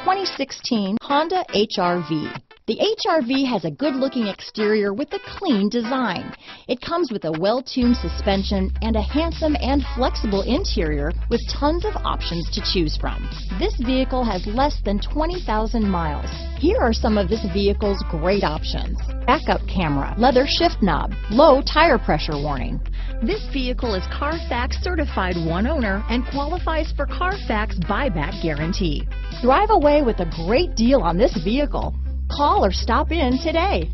2016 Honda HR-V. The HR-V has a good-looking exterior with a clean design. It comes with a well-tuned suspension and a handsome and flexible interior with tons of options to choose from. This vehicle has less than 20,000 miles. Here are some of this vehicle's great options: backup camera, leather shift knob, low tire pressure warning. This vehicle is Carfax certified one owner and qualifies for Carfax buyback guarantee. Drive away with a great deal on this vehicle. Call or stop in today.